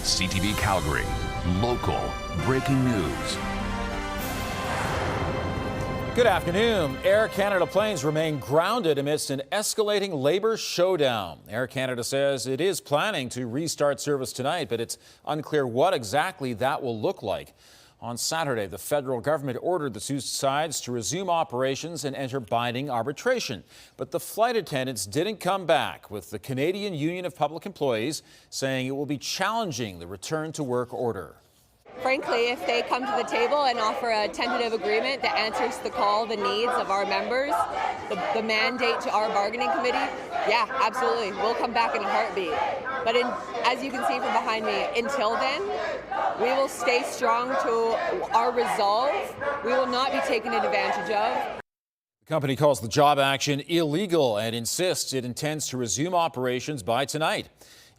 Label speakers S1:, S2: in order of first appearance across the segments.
S1: CTV Calgary, local breaking news.
S2: Good afternoon. Air Canada planes remain grounded amidst an escalating labor showdown. Air Canada says it is planning to restart service tonight, but it's unclear what exactly that will look like. On Saturday, the federal government ordered the two sides to resume operations and enter binding arbitration. But the flight attendants didn't come back, with the Canadian Union of Public Employees saying it will be challenging the return to work order.
S3: Frankly, if they come to the table and offer a tentative agreement that answers the call, the needs of our members, the mandate to our bargaining committee, yeah, absolutely. We'll come back in a heartbeat. But as you can see from behind me, until then, we will stay strong to our resolve. We will not be taken advantage of.
S2: The company calls the job action illegal and insists it intends to resume operations by tonight.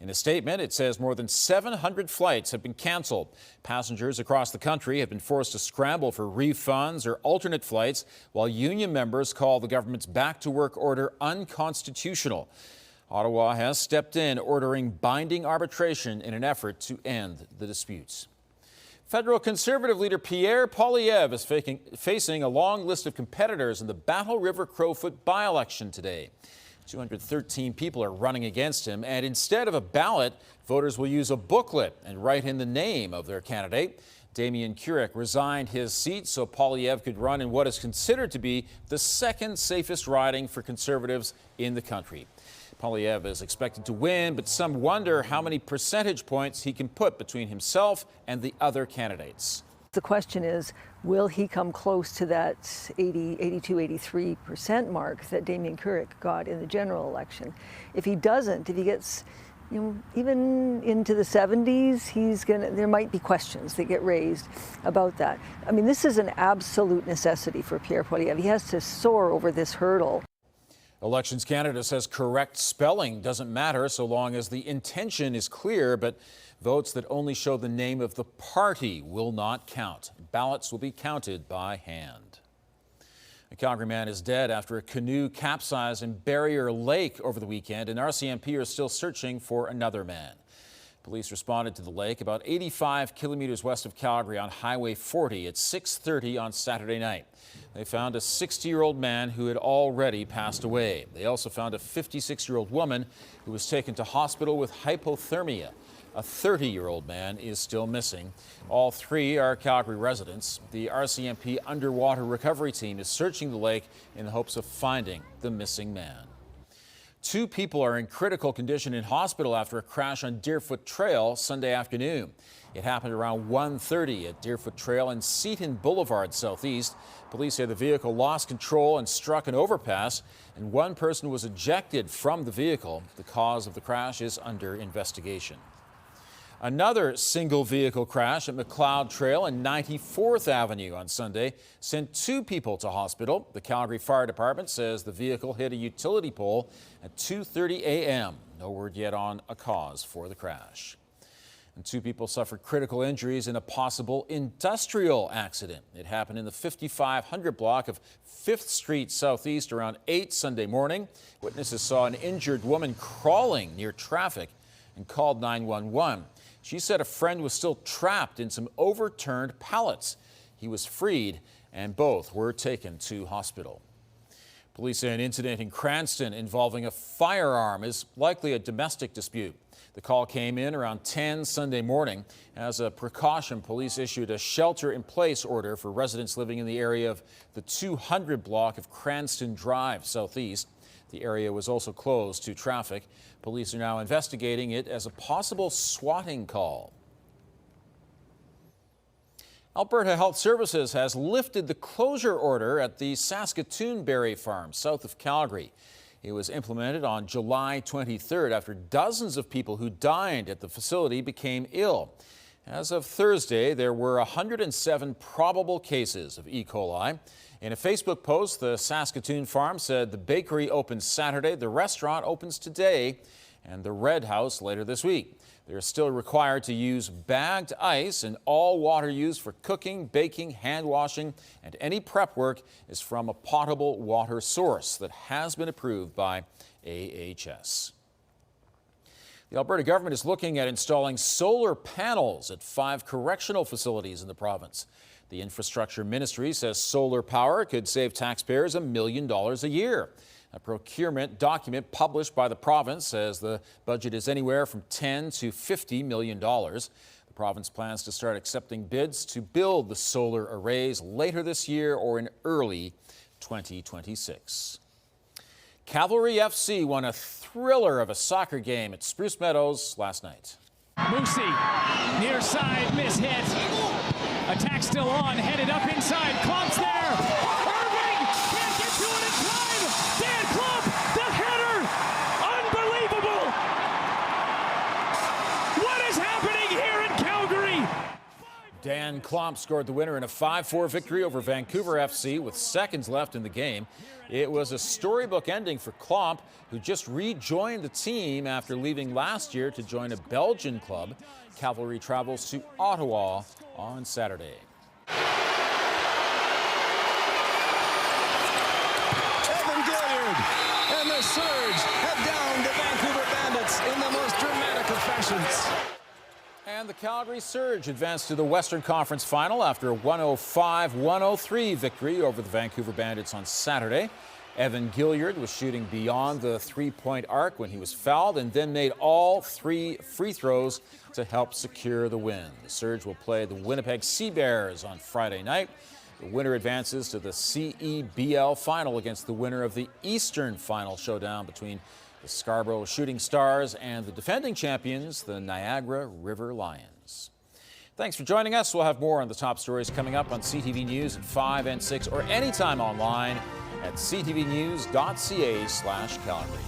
S2: In a statement, it says more than 700 flights have been canceled. Passengers across the country have been forced to scramble for refunds or alternate flights, while union members call the government's back-to-work order unconstitutional. Ottawa has stepped in, ordering binding arbitration in an effort to end the disputes. Federal Conservative leader Pierre Poilievre is facing a long list of competitors in the Battle River-Crowfoot by-election today. 213 people are running against him, and instead of a ballot, voters will use a booklet and write in the name of their candidate. Damien Kurek resigned his seat so Poilievre could run in what is considered to be the second safest riding for Conservatives in the country. Poilievre is expected to win, but some wonder how many percentage points he can put between himself and the other candidates.
S4: The question is, will he come close to that 82, 83% mark that Damien Kurek got in the general election? If he doesn't, if he gets even into the 70s, there might be questions that get raised about that. I mean, this is an absolute necessity for Pierre Poilievre. He has to soar over this hurdle.
S2: Elections Canada says correct spelling doesn't matter so long as the intention is clear, but votes that only show the name of the party will not count. Ballots will be counted by hand. A Calgary man is dead after a canoe capsized in Barrier Lake over the weekend, and RCMP are still searching for another man. Police responded to the lake about 85 kilometers west of Calgary on Highway 40 at 6:30 on Saturday night. They found a 60-year-old man who had already passed away. They also found a 56-year-old woman who was taken to hospital with hypothermia. A 30-year-old man is still missing. All three are Calgary residents. The RCMP underwater recovery team is searching the lake in the hopes of finding the missing man. Two people are in critical condition in hospital after a crash on Deerfoot Trail Sunday afternoon. It happened around 1:30 at Deerfoot Trail and Seton Boulevard southeast. Police say the vehicle lost control and struck an overpass, and one person was ejected from the vehicle. The cause of the crash is under investigation. Another single vehicle crash at McLeod Trail and 94th Avenue on Sunday sent two people to hospital. The Calgary Fire Department says the vehicle hit a utility pole at 2:30 a.m. No word yet on a cause for the crash. And two people suffered critical injuries in a possible industrial accident. It happened in the 5500 block of 5th Street Southeast around 8 Sunday morning. Witnesses saw an injured woman crawling near traffic and called 911. She said a friend was still trapped in some overturned pallets. He was freed, and both were taken to hospital. Police say an incident in Cranston involving a firearm is likely a domestic dispute. The call came in around 10 Sunday morning. As a precaution, police issued a shelter-in-place order for residents living in the area of the 200 block of Cranston Drive southeast. The area was also closed to traffic. Police are now investigating it as a possible swatting call. Alberta Health Services has lifted the closure order at the Saskatoon Berry Farm south of Calgary. It was implemented on July 23rd after dozens of people who dined at the facility became ill. As of Thursday, there were 107 probable cases of E. coli. In a Facebook post, the Saskatoon Farm said the bakery opens Saturday, the restaurant opens today, and the Red House later this week. They're still required to use bagged ice, and all water used for cooking, baking, hand washing, and any prep work is from a potable water source that has been approved by AHS. The Alberta government is looking at installing solar panels at 5 correctional facilities in the province. The Infrastructure Ministry says solar power could save taxpayers $1 million a year. A procurement document published by the province says the budget is anywhere from $10 to $50 million. The province plans to start accepting bids to build the solar arrays later this year or in early 2026. Cavalry FC won a thriller of a soccer game at Spruce Meadows last night.
S5: Moosey, near side, miss hit. Attack still on, headed up inside. Klopp's there. Irving can't get to it in time. Dan Klopp, the header. Unbelievable. What is happening here in Calgary?
S2: Dan Klopp scored the winner in a 5-4 victory over Vancouver FC with seconds left in the game. It was a storybook ending for Klopp, who just rejoined the team after leaving last year to join a Belgian club. Cavalry travels to Ottawa on Saturday.
S6: Evan Gilliard and the Surge have downed the Vancouver Bandits in the most dramatic of fashions.
S2: And the Calgary Surge advanced to the Western Conference Final after a 105-103 victory over the Vancouver Bandits on Saturday. Evan Gilliard was shooting beyond the three-point arc when he was fouled and then made all 3 free throws to help secure the win. The Surge will play the Winnipeg Sea Bears on Friday night. The winner advances to the CEBL Final against the winner of the Eastern Final showdown between the Scarborough Shooting Stars and the defending champions, the Niagara River Lions. Thanks for joining us. We'll have more on the top stories coming up on CTV News at 5 and 6 or anytime online at ctvnews.ca/Calgary.